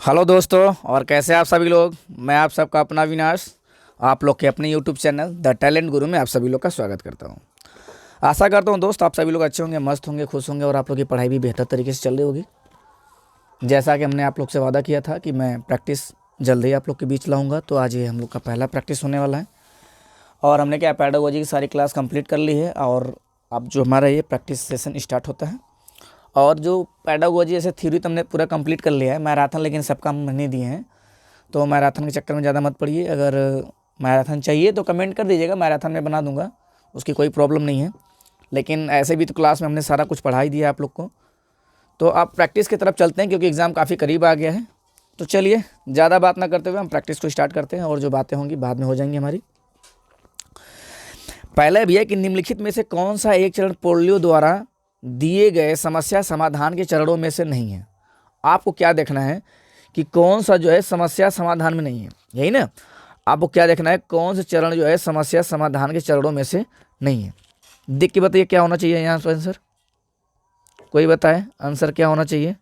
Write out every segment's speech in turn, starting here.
Hello दोस्तों, और कैसे आप सभी लोग। मैं आप सबका अपना अविनाश, आप लोग के अपने यूट्यूब चैनल द टैलेंट गुरु में आप सभी लोग का स्वागत करता हूं। आशा करता हूं दोस्त आप सभी लोग अच्छे होंगे, मस्त होंगे, खुश होंगे और आप लोग की पढ़ाई भी बेहतर तरीके से चल रही होगी। जैसा कि हमने आप लोग से वादा किया था कि मैं प्रैक्टिस जल्द ही आप लोग के बीच लाऊँगा, तो आज ये हम लोग का पहला प्रैक्टिस होने वाला है। और हमने क्या पेडागोजी की सारी क्लास कंप्लीट कर ली है और अब जो हमारा ये प्रैक्टिस सेशन स्टार्ट होता है। और जो पेडागोजी ऐसे थ्योरी तो हमने पूरा कंप्लीट कर लिया है, मैराथन लेकिन सब काम मैंने दिए हैं, तो मैराथन के चक्कर में ज़्यादा मत पड़िए। अगर मैराथन चाहिए तो कमेंट कर दीजिएगा, मैराथन में बना दूंगा, उसकी कोई प्रॉब्लम नहीं है। लेकिन ऐसे भी तो क्लास में हमने सारा कुछ पढ़ा ही दिया आप लोग को। तो आप प्रैक्टिस की तरफ चलते हैं क्योंकि एग्ज़ाम काफ़ी करीब आ गया है। तो चलिए ज़्यादा बात ना करते हुए हम प्रैक्टिस को स्टार्ट करते हैं, और जो बातें होंगी बाद में हो जाएंगी हमारी। पहले भी है कि निम्नलिखित में से कौन सा एक चरण पोलियो द्वारा दिए गए समस्या समाधान के चरणों में से नहीं है। आपको क्या देखना है कि कौन सा जो है समस्या समाधान में नहीं है, यही ना। आपको क्या देखना है, कौन सा चरण जो है समस्या समाधान के चरणों में से नहीं है। देख के बताइए क्या होना चाहिए यहाँ पर आंसर। कोई बताए आंसर क्या होना चाहिए।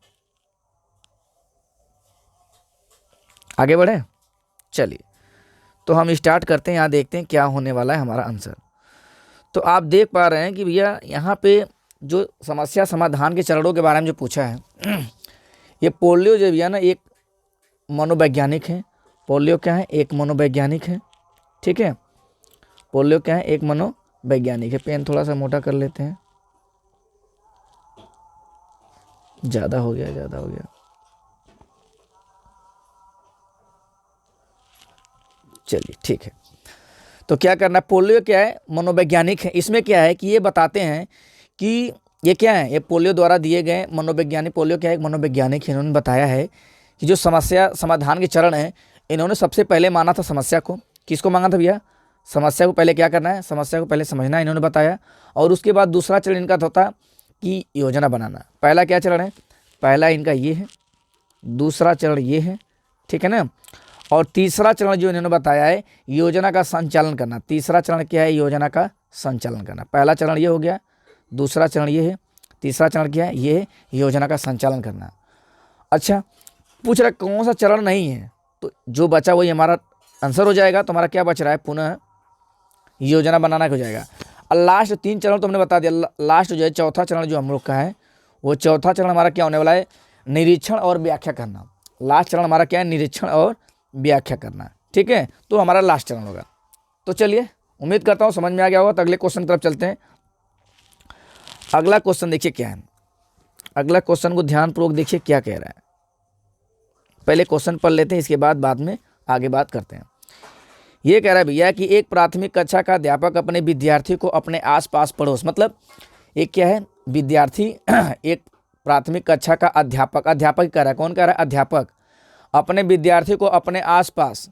आगे बढ़े, चलिए तो हम स्टार्ट करते हैं। यहाँ देखते हैं क्या होने वाला है हमारा आंसर। तो आप देख पा रहे हैं कि भैया यहाँ पे जो समस्या समाधान के चरणों के बारे में जो पूछा है ये पोलियो जो भैया ना एक मनोवैज्ञानिक है। पोलियो क्या है, एक मनोवैज्ञानिक है, ठीक है। पोलियो क्या है, एक मनोवैज्ञानिक है। पेन थोड़ा सा मोटा कर लेते हैं, ज़्यादा हो गया, ज़्यादा हो गया। चलिए ठीक है। तो क्या करना है, पोलियो क्या है, मनोवैज्ञानिक है। इसमें क्या है कि ये बताते हैं कि ये क्या है, ये पोलियो द्वारा दिए गए मनोवैज्ञानिक। पोलियो क्या है, एक मनोवैज्ञानिक है। इन्होंने बताया है कि जो समस्या समाधान के चरण हैं, इन्होंने सबसे पहले माना था समस्या को। किसको मांगा था भैया, समस्या को पहले क्या करना है, समस्या को पहले समझना इन्होंने बताया। और उसके बाद दूसरा चरण इनका होता कि योजना बनाना। पहला क्या चरण है, पहला इनका ये है, दूसरा चरण ये है, ठीक है ना। और तीसरा चरण जो इन्होंने बताया है योजना का संचालन करना। तीसरा चरण क्या है, योजना का संचालन करना। पहला चरण ये हो गया, दूसरा चरण ये है, तीसरा चरण क्या है, ये है योजना का संचालन करना। अच्छा, पूछ रहा कौन सा चरण नहीं है, तो जो बचा वही हमारा आंसर हो जाएगा। तो हमारा क्या बच रहा है, पुनः योजना बनाना हो जाएगा। और लास्ट तीन चरण तो हमने बता दिया। लास्ट जो है चौथा चरण जो हम लोग का है, वो चौथा चरण हमारा क्या होने वाला है, निरीक्षण और व्याख्या करना। लास्ट चरण हमारा क्या है, निरीक्षण और व्याख्या करना, ठीक है। तो हमारा लास्ट चरण होगा। तो चलिए उम्मीद करता हूँ समझ में आ गया होगा। तो अगले क्वेश्चन की तरफ चलते हैं। अगला क्वेश्चन देखिए क्या है, अगला क्वेश्चन को ध्यानपूर्वक देखिए क्या कह रहा है। पहले क्वेश्चन पढ़ लेते हैं, इसके बाद में आगे बात करते हैं। ये कह रहा है भैया कि एक प्राथमिक कक्षा का अध्यापक अपने विद्यार्थी को अपने आसपास पड़ोस, मतलब एक क्या है, विद्यार्थी एक प्राथमिक कक्षा का अध्यापक, अध्यापक कह रहा है, कौन कह रहा है, अध्यापक अपने विद्यार्थी को अपने आसपास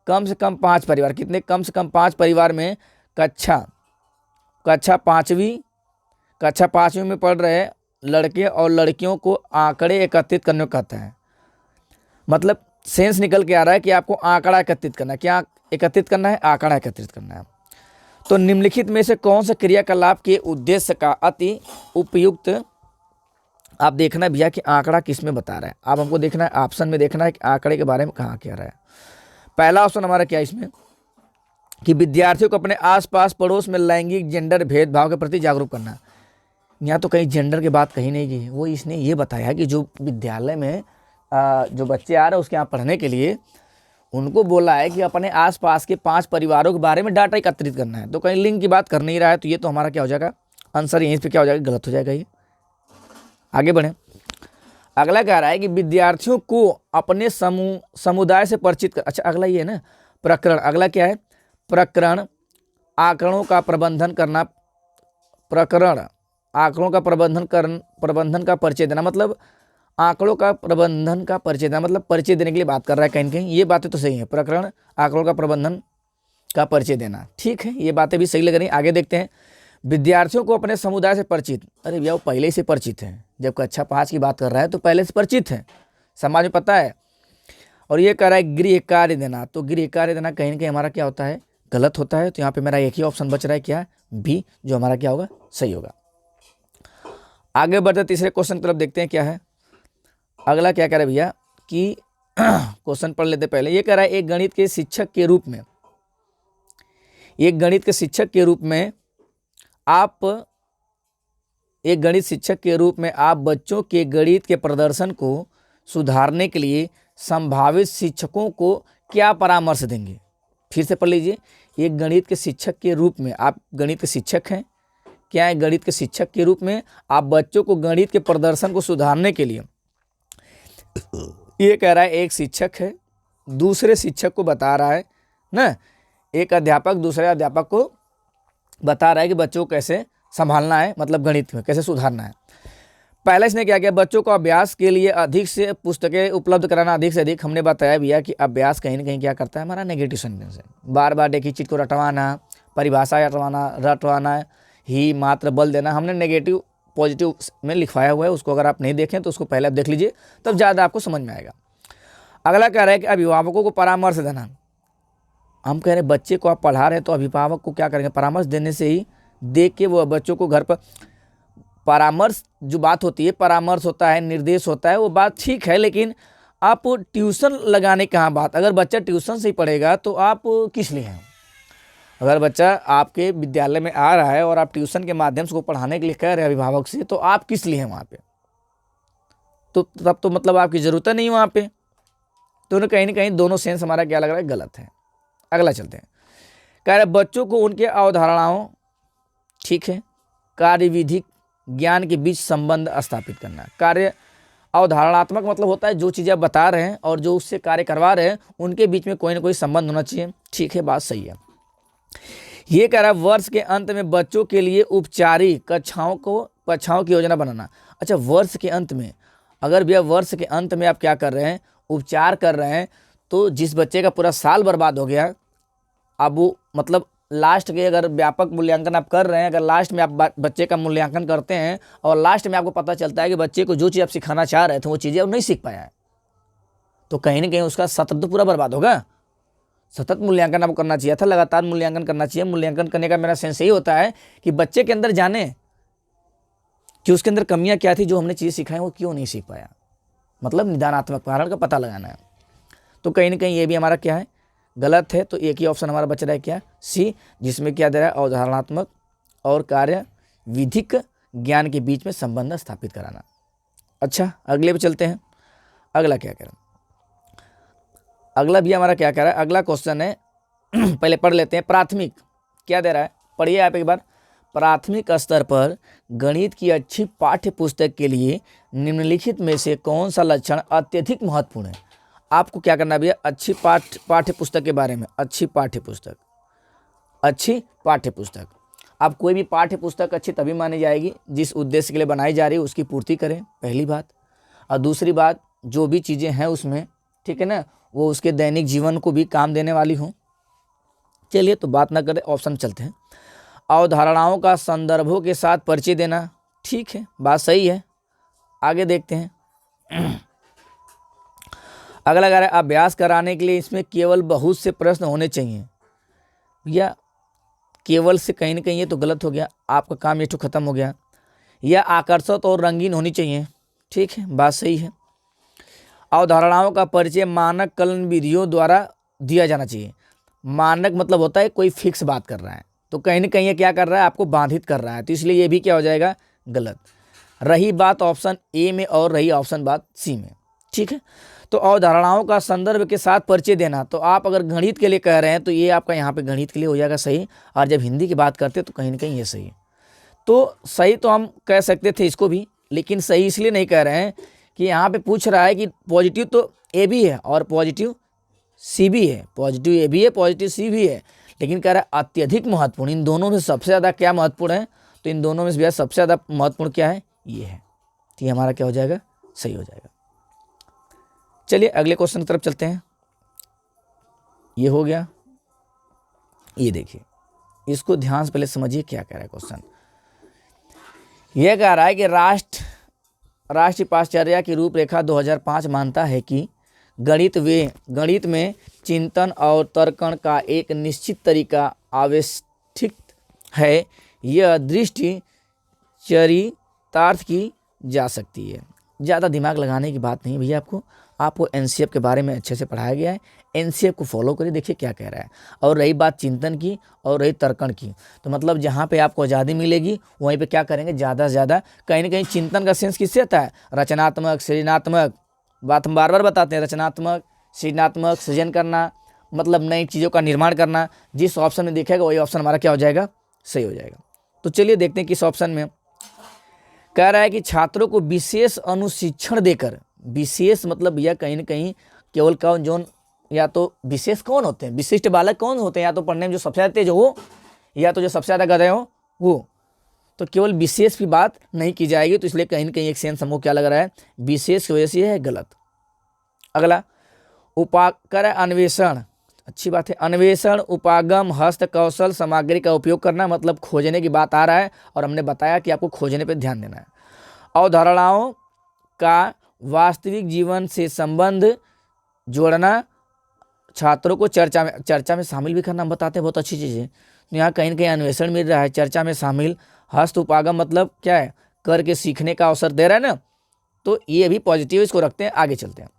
कम से कम 5 परिवार, कितने, कम से कम 5 परिवार में कक्षा पाँचवीं में पढ़ रहे लड़के और लड़कियों को आंकड़े एकत्रित करने को कहता है। मतलब सेंस निकल के आ रहा है कि आपको आंकड़ा एकत्रित करना है। क्या एकत्रित करना है, आंकड़ा एकत्रित करना है। तो निम्नलिखित में से कौन सा क्रियाकलाप के उद्देश्य का अति उपयुक्त, आप देखना भैया कि आंकड़ा किस में बता रहा है। आप हमको देखना है, ऑप्शन में देखना है कि आंकड़े के बारे में कहाँ कह रहा है। पहला ऑप्शन हमारा क्या है इसमें, कि विद्यार्थियों को अपने आसपास पड़ोस में लैंगिक जेंडर भेदभाव के प्रति जागरूक करना। यहाँ तो कहीं जेंडर की बात कही नहीं की, वो इसने ये बताया कि जो विद्यालय में जो बच्चे आ रहे हैं उसके यहाँ पढ़ने के लिए, उनको बोला है कि अपने आसपास के 5 परिवारों के बारे में डाटा एकत्रित करना है। तो कहीं लिंक की बात कर नहीं रहा है, तो ये तो हमारा क्या हो जाएगा, आंसर यहीं पे क्या हो जाएगा, गलत हो जाएगा ये। आगे बढ़े। अगला कह रहा है कि विद्यार्थियों को अपने समुदाय से परिचित कर। अच्छा, अगला ये है ना प्रकरण। अगला क्या है, प्रकरण आंकड़ों का प्रबंधन करना। प्रकरण आंकड़ों का प्रबंधन का परिचय देना, मतलब आंकड़ों का प्रबंधन का परिचय देना, मतलब परिचय देने के लिए बात कर रहा है कहीं कहीं। ये बातें तो सही है, प्रकरण आंकड़ों का प्रबंधन का परिचय देना, ठीक है, ये बातें भी सही लग रही। आगे देखते हैं, विद्यार्थियों को अपने समुदाय से परिचित। अरे भैया वो पहले से परिचित हैं, जब कक्षा 5 की बात कर रहा है तो पहले से परिचित हैं, समाज में पता है। और ये कह रहा है गृह कार्य देना। तो गृह कार्य देना कहीं ना कहीं हमारा क्या होता है, गलत होता है। तो यहाँ पे मेरा एक ही ऑप्शन बच रहा है, क्या, बी, जो हमारा क्या होगा, सही होगा। आगे बढ़ते तीसरे क्वेश्चन की तरफ देखते हैं क्या है। अगला क्या कह रहा है भैया कि क्वेश्चन पढ़ लेते पहले। ये कह रहा है एक गणित के शिक्षक के रूप में, एक गणित के शिक्षक के रूप में आप, एक गणित शिक्षक के रूप में आप बच्चों के गणित के प्रदर्शन को सुधारने के लिए संभावित शिक्षकों को क्या परामर्श देंगे। फिर से पढ़ लीजिए। एक गणित के शिक्षक के रूप में, आप गणित के शिक्षक हैं, क्या है, गणित के शिक्षक के रूप में आप बच्चों को गणित के प्रदर्शन को सुधारने के लिए, ये कह रहा है एक शिक्षक है दूसरे शिक्षक को बता रहा है ना, एक अध्यापक दूसरे अध्यापक को बता रहा है कि बच्चों को कैसे संभालना है, मतलब गणित में कैसे सुधारना है। पहले इसने क्या किया, बच्चों को अभ्यास के लिए अधिक से पुस्तकें उपलब्ध कराना, अधिक से अधिक। हमने बताया भैया कि अभ्यास कहीं ना कहीं क्या करता है, हमारा नेगेटिव सेंटेंस है। बार बार एक ही चीज़ को रटवाना, परिभाषा रटवाना, ही मात्र बल देना, हमने नेगेटिव पॉजिटिव में लिखवाया हुआ है। उसको अगर आप नहीं देखें तो उसको पहले आप देख लीजिए, तब ज़्यादा आपको समझ में आएगा। अगला कह रहा है कि अभिभावकों को परामर्श देना। हम कह रहे हैं बच्चे को आप पढ़ा रहे हैं तो अभिभावक को क्या करेंगे, परामर्श देने से ही देख के वो बच्चों को घर पर, परामर्श जो बात होती है, परामर्श होता है, निर्देश होता है, वो बात ठीक है, लेकिन आप ट्यूशन लगाने कहाँ बात। अगर बच्चा ट्यूशन से ही पढ़ेगा तो आप किस लिए हैं। अगर बच्चा आपके विद्यालय में आ रहा है और आप ट्यूशन के माध्यम से उसको पढ़ाने के लिए कह रहे हैं अभिभावक से, तो आप किस लिए हैं वहाँ पे, तो तब तो मतलब आपकी ज़रूरत नहीं है वहाँ पे। तो कहीं ना कहीं दोनों सेंस हमारा क्या लग रहा है, गलत है। अगला चलते हैं। कह रहे बच्चों को उनके अवधारणाओं, ठीक है, कार्यविधिक ज्ञान के बीच संबंध स्थापित करना। कार्य अवधारणात्मक मतलब होता है जो चीज़ें आप बता रहे हैं और जो उससे कार्य करवा रहे हैं उनके बीच में कोई ना कोई संबंध होना चाहिए, ठीक है, बात सही है। ये कह रहा है वर्ष के अंत में बच्चों के लिए उपचारिक कक्षाओं की योजना बनाना। अच्छा, वर्ष के अंत में, अगर भैया वर्ष के अंत में आप क्या कर रहे हैं, उपचार कर रहे हैं, तो जिस बच्चे का पूरा साल बर्बाद हो गया, अब वो मतलब लास्ट के अगर व्यापक मूल्यांकन आप कर रहे हैं, अगर लास्ट में आप बच्चे का मूल्यांकन करते हैं और लास्ट में आपको पता चलता है कि बच्चे को जो चीज़ आप सिखाना चाह रहे थे वो चीज़ें वो नहीं सीख पाया है, तो कहीं ना कहीं उसका सत्र तो पूरा बर्बाद होगा। सतत मूल्यांकन आपको करना चाहिए था, लगातार मूल्यांकन करना चाहिए। मूल्यांकन करने का मेरा सेंस यही होता है कि बच्चे के अंदर जाने कि उसके अंदर कमियां क्या थी, जो हमने चीज़ सिखाई वो क्यों नहीं सीख पाया, मतलब निदानात्मक कारण का पता लगाना है। तो कहीं ना कहीं ये भी हमारा क्या है, गलत है। तो एक ही ऑप्शन हमारा बच रहा है क्या, सी, जिसमें क्या दे रहा है, अवधारणात्मक और कार्य विधिक ज्ञान के बीच में संबंध स्थापित कराना। अच्छा, अगले पे चलते हैं। अगला क्या कह रहा है, अगला भी हमारा क्या कह रहा है, अगला क्वेश्चन है पहले पढ़ लेते हैं। प्राथमिक क्या दे रहा है, पढ़िए आप एक बार। प्राथमिक स्तर पर गणित की अच्छी पाठ्य पुस्तक के लिए निम्नलिखित में से कौन सा लक्षण अत्यधिक महत्वपूर्ण है। आपको क्या करना है भैया, अच्छी पाठ्य पुस्तक के बारे में, अच्छी पाठ्य पुस्तक, अच्छी पाठ्य पुस्तक। आप कोई भी पाठ्य पुस्तक अच्छी तभी मानी जाएगी जिस उद्देश्य के लिए बनाई जा रही है उसकी पूर्ति करें, पहली बात। और दूसरी बात, जो भी चीज़ें हैं उसमें, ठीक है ना, वो उसके दैनिक जीवन को भी काम देने वाली हों। चलिए, तो बात ना करें, ऑप्शन चलते हैं। अवधारणाओं का संदर्भों के साथ परिचय देना, ठीक है, बात सही है। आगे देखते हैं। अगला कह रहा है अभ्यास कराने के लिए इसमें केवल बहुत से प्रश्न होने चाहिए। भैया केवल से कहीं ना कहीं ये तो गलत हो गया, आपका काम ये तो खत्म हो गया। या आकर्षक और रंगीन होनी चाहिए, ठीक है, बात सही है। अवधारणाओं का परिचय मानक कलन विधियों द्वारा दिया जाना चाहिए। मानक मतलब होता है कोई फिक्स बात कर रहा है, तो कहीं ना कहीं ये क्या कर रहा है, आपको बाधित कर रहा है, तो इसलिए ये भी क्या हो जाएगा, गलत। रही बात ऑप्शन ए में और रही ऑप्शन बात सी में, ठीक है। तो अवधारणाओं का संदर्भ के साथ परिचय देना, तो आप अगर गणित के लिए कह रहे हैं तो ये आपका यहाँ पे गणित के लिए हो जाएगा सही, और जब हिंदी की बात करते हैं तो कहीं ना कहीं ये सही है। तो सही तो हम कह सकते थे इसको भी, लेकिन सही इसलिए नहीं कह रहे हैं कि यहाँ पे पूछ रहा है कि पॉजिटिव तो ए भी है और पॉजिटिव सी भी है, पॉजिटिव ए भी है, पॉजिटिव सी भी है, लेकिन कह रहा है अत्यधिक महत्वपूर्ण, इन दोनों में सबसे ज़्यादा क्या महत्वपूर्ण है, तो इन दोनों में से सबसे ज़्यादा महत्वपूर्ण क्या है, ये है। तो ये हमारा क्या हो जाएगा, सही हो जाएगा। चलिए अगले क्वेश्चन की तरफ चलते हैं। ये हो गया, ये देखिए, इसको ध्यान से पहले समझिए क्या कह रहा है क्वेश्चन। यह कह रहा है कि राष्ट्रीय पाठ्यचर्या की रूपरेखा 2005 मानता है कि गणित में चिंतन और तर्कण का एक निश्चित तरीका आवश्यक है। यह दृष्टि चरितार्थ की जा सकती है। ज़्यादा दिमाग लगाने की बात नहीं भैया, आपको एनसीएफ के बारे में अच्छे से पढ़ाया गया है। एनसीएफ को फॉलो करिए, देखिए क्या कह रहा है। और रही बात चिंतन की और रही तर्कण की, तो मतलब जहाँ पे आपको आज़ादी मिलेगी वहीं पे क्या करेंगे, ज़्यादा से ज़्यादा कहीं ना कहीं चिंतन का सेंस किससे आता है, रचनात्मक, सृजनात्मक। बात हम बार बार बताते हैं, रचनात्मक, सृजनात्मक, सृजन करना, मतलब नई चीज़ों का निर्माण करना। जिस ऑप्शन में दिखेगा वही ऑप्शन हमारा क्या हो जाएगा, सही हो जाएगा। तो चलिए देखते हैं किस ऑप्शन में कह रहा है कि छात्रों को विशेष अनुशिक्षण देकर, विशेष मतलब भैया कहीं ना कहीं केवल कौन जो, या तो विशेष कौन होते हैं, विशिष्ट बालक कौन होते हैं, या तो पढ़ने में जो सबसे ज़्यादा तेज हो, या तो जो सबसे ज़्यादा गधे हो वो। तो केवल विशेष की बात नहीं की जाएगी, तो इसलिए कहीं ना कहीं एक सेंस हमको क्या लग रहा है, विशेष की वजह से है गलत। अगला उपाकर अन्वेषण, अच्छी बात है। अन्वेषण, उपागम, हस्त कौशल, सामग्री का उपयोग करना, मतलब खोजने की बात आ रहा है, और हमने बताया कि आपको खोजने पे ध्यान देना है। अवधारणाओं का वास्तविक जीवन से संबंध जोड़ना, छात्रों को चर्चा में शामिल भी करना, हम बताते हैं बहुत अच्छी चीज़ है। तो यहाँ कहीं ना कहीं अन्वेषण मिल रहा है, चर्चा में शामिल। हस्त उपागम मतलब क्या है, करके सीखने का अवसर दे रहा है ना, तो ये भी पॉजिटिव, इसको रखते हैं। आगे चलते हैं।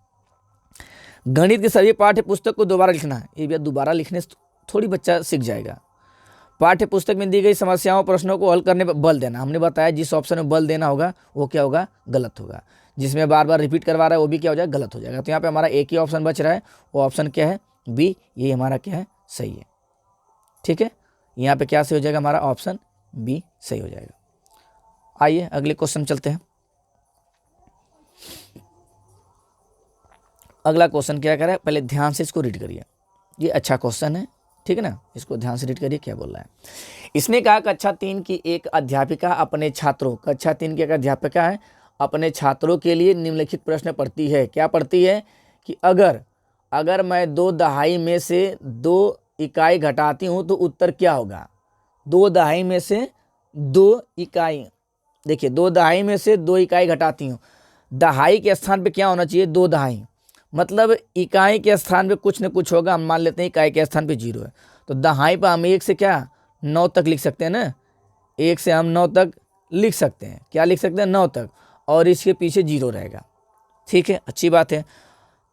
गणित की सभी पाठ्य पुस्तक को दोबारा लिखना है, ये भी दोबारा लिखने से थोड़ी बच्चा सीख जाएगा। पाठ्य पुस्तक में दी गई समस्याओं प्रश्नों को हल करने पर बल देना, हमने बताया जिस ऑप्शन में बल देना होगा वो क्या होगा, गलत होगा। जिसमें बार बार रिपीट करवा रहा है वो भी क्या हो जाएगा, गलत हो जाएगा। तो यहाँ पे हमारा एक ही ऑप्शन बच रहा है, वो ऑप्शन क्या है, बी, ये हमारा क्या है, सही है। ठीक है, यहाँ पे क्या सही हो जाएगा, हमारा ऑप्शन बी सही हो जाएगा। आइए अगले क्वेश्चन चलते हैं। अगला क्वेश्चन क्या कर रहा है, पहले ध्यान से इसको रीड करिए, ये अच्छा क्वेश्चन है, ठीक है ना, इसको ध्यान से रीड करिए क्या बोल रहा है। इसने कहा कक्षा 3 की एक अध्यापिका अपने छात्रों, कक्षा 3 की एक अध्यापिका है, अपने छात्रों के लिए निम्नलिखित प्रश्न पढ़ती है। क्या पढ़ती है कि अगर मैं 2 दहाई में से 2 इकाई घटाती हूँ तो उत्तर क्या होगा। 2 दहाई में से 2 इकाई, देखिए 2 दहाई में से 2 इकाई घटाती हूँ, दहाई के स्थान पे क्या होना चाहिए, 2 दहाई, मतलब इकाई के स्थान पे कुछ न कुछ होगा। हम मान लेते हैं इकाई के स्थान पे 0 है, तो दहाई पर हम 1 से क्या 9 तक लिख सकते हैं ना, 1 से हम 9 तक लिख सकते हैं, क्या लिख सकते हैं, 9 तक, और इसके पीछे 0 रहेगा। ठीक है, अच्छी बात है।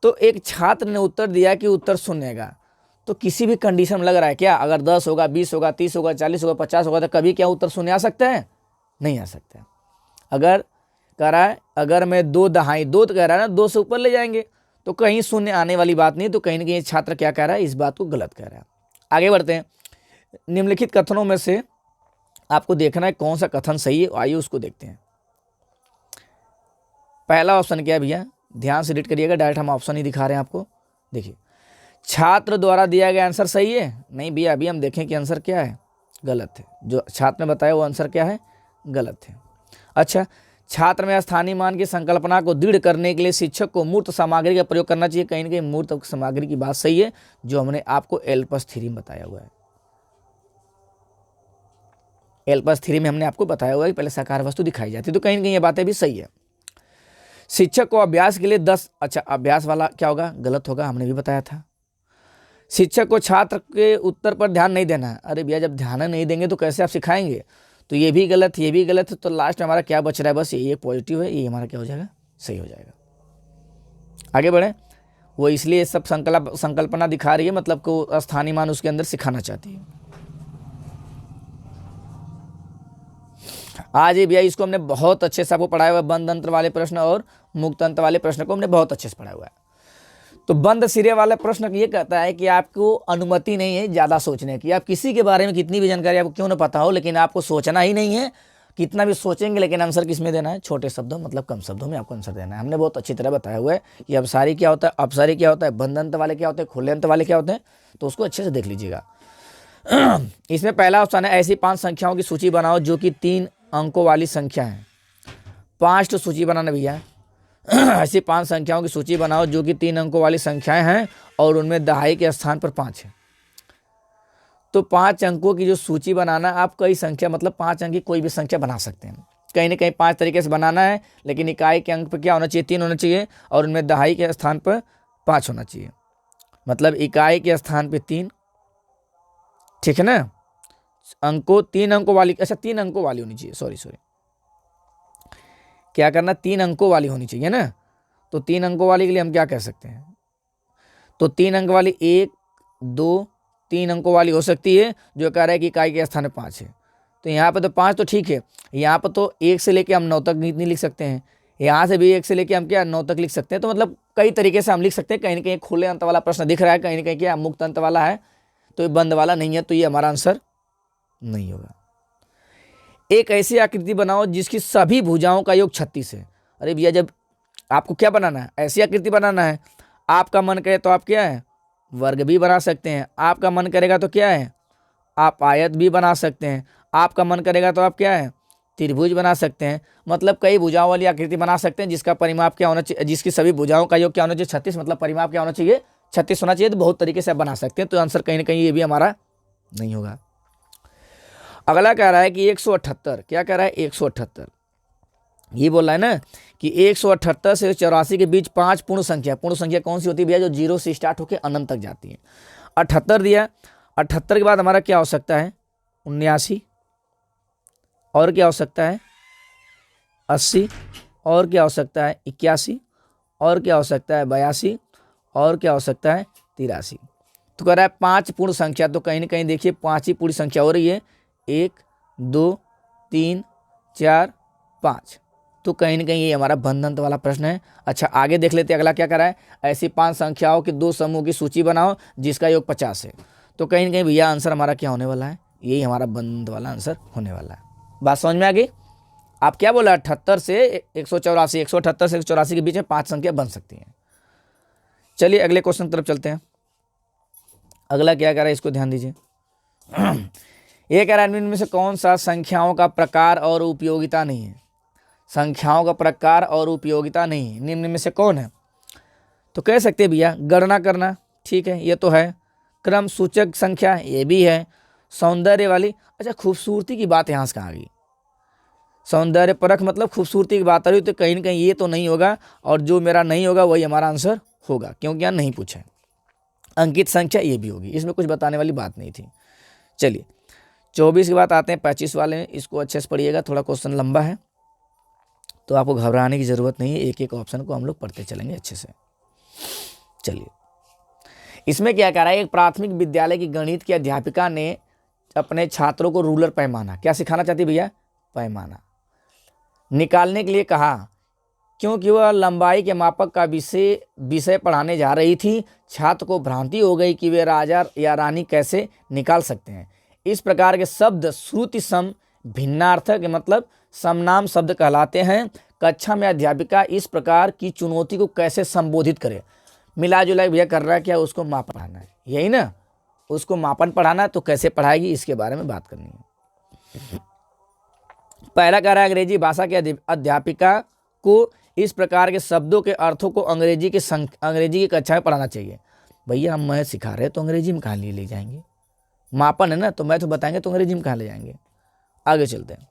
तो एक छात्र ने उत्तर दिया कि उत्तर शून्य, तो किसी भी कंडीशन में लग रहा है क्या, अगर 10 होगा, 20 होगा, 30 होगा, 40 होगा, 50 होगा, तो कभी क्या उत्तर शून्य आ सकता है, नहीं आ सकता है। अगर कह रहा है अगर मैं 2 दहाई, 2 तो कह रहा है ना, 2 से ऊपर ले जाएंगे तो कहीं शून्य आने वाली बात नहीं, तो कहीं ना कहीं छात्र क्या कह रहा है, इस बात को गलत कह रहा है। आगे बढ़ते हैं। निम्नलिखित कथनों में से आपको देखना है कौन सा कथन सही है, आइए उसको देखते हैं। पहला ऑप्शन क्या है भैया, ध्यान से रीड करिएगा, डायरेक्ट हम ऑप्शन ही दिखा रहे हैं आपको। देखिए, छात्र द्वारा दिया गया आंसर सही है, नहीं भैया, अभी हम देखें कि आंसर क्या है, गलत है। जो छात्र ने बताया वो आंसर क्या है, गलत है। अच्छा, छात्र में स्थानीय मान की संकल्पना को दृढ़ करने के लिए शिक्षक को मूर्त सामग्री का प्रयोग करना चाहिए। कहीं ना कहीं मूर्त सामग्री की बात सही है, जो हमने आपको एल्पस थ्योरी में बताया हुआ है। एल्पस थ्योरी में हमने आपको बताया हुआ है कि पहले साकार वस्तु दिखाई जाती है, तो कहीं ना कहीं ये बातें भी सही है। शिक्षक को अभ्यास के लिए 10, अच्छा अभ्यास वाला क्या होगा, गलत होगा, हमने भी बताया था। शिक्षक को छात्र के उत्तर पर ध्यान नहीं देना है, अरे भैया जब ध्यान नहीं देंगे तो कैसे आप सिखाएंगे, तो ये भी गलत, ये भी गलत है। तो लास्ट में हमारा क्या बच रहा है, बस ये पॉजिटिव है, ये हमारा क्या हो जाएगा, सही हो जाएगा। आगे बढ़े, वो इसलिए सब संकल्पना दिखा रही है, मतलब को स्थानीय मान उसके अंदर सिखाना चाहती है। आज ये भैया इसको हमने बहुत अच्छे से आपको पढ़ाया हुआ है, बंद अंतर वाले प्रश्न और मुक्त अंतर वाले प्रश्न को हमने बहुत अच्छे से पढ़ाया हुआ है। तो बंद सिरे वाला प्रश्न ये कहता है कि आपको अनुमति नहीं है ज़्यादा सोचने की, आप किसी के बारे में कितनी भी जानकारी आपको क्यों ना पता हो, लेकिन आपको सोचना ही नहीं है। कितना भी सोचेंगे लेकिन आंसर किस में देना है, छोटे शब्दों मतलब कम शब्दों में आपको आंसर देना है। हमने बहुत अच्छी तरह बताया हुआ है कि अपसारी क्या होता है, अपसारी क्या होता है, बंद अंत वाले क्या होते हैं, खुले अंत वाले क्या होते हैं, तो उसको अच्छे से देख लीजिएगा। इसमें पहला ऑप्शन है, ऐसी 5 संख्याओं की सूची बनाओ जो कि 3 अंकों वाली संख्या है। 5 तो सूची बनाना भैया, ऐसी 5 संख्याओं की सूची बनाओ जो कि 3 अंकों वाली संख्याएं हैं और उनमें दहाई के स्थान पर 5 है। तो 5 अंकों की जो सूची बनाना, आप कई संख्या मतलब 5 अंक की कोई भी संख्या बना सकते हैं, कहीं ना कहीं 5 तरीके से बनाना है, लेकिन इकाई के अंक पर क्या होना चाहिए, 3 होना चाहिए, और उनमें दहाई के स्थान पर 5 होना चाहिए, मतलब इकाई के स्थान पर 3, ठीक है ना। अंकों 3 अंकों वाली, अच्छा 3 अंकों वाली होनी चाहिए, सॉरी, क्या करना, 3 अंकों वाली होनी चाहिए ना। तो 3 अंकों वाली के लिए हम क्या कह सकते हैं, तो 3 अंक वाली 1 2 3 अंकों वाली हो सकती है, जो कह रहा है कि इकाई के स्थान में 5 है। तो यहाँ पे तो 5 तो ठीक है, यहाँ पर तो 1 से लेके हम 9 तक नहीं लिख सकते हैं, यहाँ से भी 1 से लेके हम क्या 9 तक लिख सकते हैं। तो मतलब कई तरीके से हम लिख सकते हैं। कहीं ना कहीं खुले अंत वाला प्रश्न दिख रहा है, कहीं ना कहीं क्या मुक्त अंत वाला है, तो ये बंद वाला नहीं है, तो ये हमारा आंसर नहीं होगा। एक ऐसी आकृति बनाओ जिसकी सभी भुजाओं का योग 36 है। अरे भैया, जब आपको क्या बनाना है, ऐसी आकृति बनाना है, आपका मन करे तो आप क्या है वर्ग भी बना सकते हैं, आपका मन करेगा तो क्या है आप आयत भी बना सकते हैं, आपका मन करेगा तो आप क्या है त्रिभुज बना सकते हैं। मतलब कई भुजाओं वाली आकृति बना सकते हैं जिसका परिमाप क्या होना चाहिए, जिसकी सभी भुजाओं का योग क्या होना चाहिए 36, मतलब परिमाप क्या होना चाहिए 36 होना चाहिए। तो बहुत तरीके से आप बना सकते हैं, तो आंसर कहीं ना कहीं ये भी हमारा नहीं होगा। अगला कह रहा है कि 178, क्या कह रहा है 178, ये बोल रहा है ना कि 178 से 84 के बीच 5 पूर्ण संख्या कौन सी होती है भैया, जो 0 से स्टार्ट होकर अनंत तक जाती है। 78 दिया, 78 के बाद हमारा क्या हो सकता है 79, और क्या हो सकता है 80, और क्या हो सकता है 81, और क्या हो सकता है 82, और क्या हो सकता है 83। तो कह रहा है 5 पूर्ण संख्या, तो कहीं ना कहीं देखिए 5 ही पूरी संख्या हो रही है, 1 2 3 4 5। तो कहीं ना कहीं ये हमारा बंधन वाला प्रश्न है। अच्छा, आगे देख लेते हैं अगला क्या कर रहा है, ऐसी 5 संख्याओं के 2 समूह की सूची बनाओ जिसका योग 50 है। तो कहीं ना कहीं भैया आंसर हमारा क्या होने वाला है, यही हमारा बंद वाला आंसर होने वाला है। बात समझ में आ गई। आप क्या बोला 78 से 184, 178 से 184 के बीच में 5 संख्या बन सकती हैं। चलिए अगले क्वेश्चन की तरफ चलते हैं। अगला क्या कह रहा है, इसको ध्यान दीजिए। ये कह रहा है निम्न में से कौन सा संख्याओं का प्रकार और उपयोगिता नहीं है, संख्याओं का प्रकार और उपयोगिता नहीं है, निम्न में से कौन है। तो कह सकते हैं भैया गणना करना, ठीक है ये तो है, क्रम सूचक संख्या ये भी है, सौंदर्य वाली, अच्छा खूबसूरती की बात यहाँ से कहाँ आ गई, सौंदर्य परख मतलब खूबसूरती की बात आ रही, तो कहीं ना कहीं ये तो नहीं होगा, और जो मेरा नहीं होगा वही हमारा आंसर होगा, क्योंकि यहाँ नहीं पूछा है। अंकित संख्या ये भी होगी, इसमें कुछ बताने वाली बात नहीं थी। चलिए 24 के बाद आते हैं 25 वाले में, इसको अच्छे से पढ़िएगा, थोड़ा क्वेश्चन लंबा है तो आपको घबराने की जरूरत नहीं है, एक एक ऑप्शन को हम लोग पढ़ते चलेंगे अच्छे से। चलिए इसमें क्या कह रहा है, एक प्राथमिक विद्यालय की गणित की अध्यापिका ने अपने छात्रों को रूलर पैमाना, क्या सिखाना चाहती भैया पैमाना निकालने के लिए कहा, क्योंकि वह लंबाई के मापक का विषय पढ़ाने जा रही थी। छात्र को भ्रांति हो गई कि वे राजा या रानी कैसे निकाल सकते हैं। इस प्रकार के शब्द श्रुति सम भिन्नार्थक मतलब समनाम शब्द कहलाते हैं। कक्षा में अध्यापिका इस प्रकार की चुनौती को कैसे संबोधित करे, मिला जुला भैया कर रहा है क्या, उसको मापन पढ़ाना है, यही ना, उसको मापन पढ़ाना है, तो कैसे पढ़ाएगी इसके बारे में बात करनी है। पहला कह रहा है अंग्रेजी भाषा के अध्यापिका को इस प्रकार के शब्दों के अर्थों को अंग्रेजी की कक्षा में पढ़ाना चाहिए। भैया हम मैथ सिखा रहे हैं तो अंग्रेजी में कहाँ ले जाएंगे, मापन है ना, तो मैथ बताएंगे तो अंग्रेजी में कहाँ ले जाएंगे। आगे चलते हैं।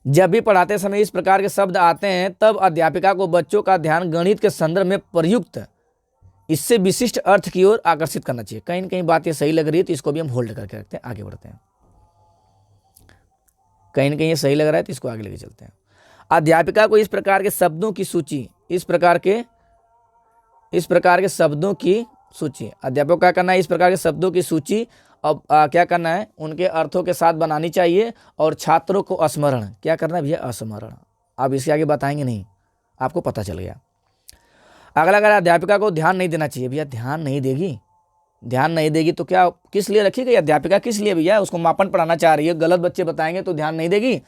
जब भी पढ़ाते समय इस प्रकार के शब्द आते हैं तब अध्यापिका को बच्चों का ध्यान गणित के संदर्भ में प्रयुक्त इससे विशिष्ट अर्थ की ओर आकर्षित करना चाहिए। कहीं ना कहीं बात ये सही लग रही है तो इसको भी हम होल्ड करके रखते हैं, आगे बढ़ते हैं। कहीं ना कहीं ये सही लग रहा है तो इसको आगे लेके चलते हैं। अध्यापिका को इस प्रकार के शब्दों की सूची, इस प्रकार के शब्दों की सूची, अध्यापक को क्या करना है, इस प्रकार के शब्दों की सूची अब क्या करना है, उनके अर्थों के साथ बनानी चाहिए, और छात्रों को स्मरण, क्या करना है भैया स्मरण। आप इसके आगे बताएंगे नहीं, आपको पता चल गया। अगला अगर अध्यापिका को ध्यान नहीं देना चाहिए, भैया ध्यान नहीं देगी, ध्यान नहीं देगी तो क्या किस लिए रखी गई अध्यापिका, किस लिए भैया, उसको मापन पढ़ाना चाह रही है, गलत बच्चे बताएंगे तो ध्यान नहीं देगी,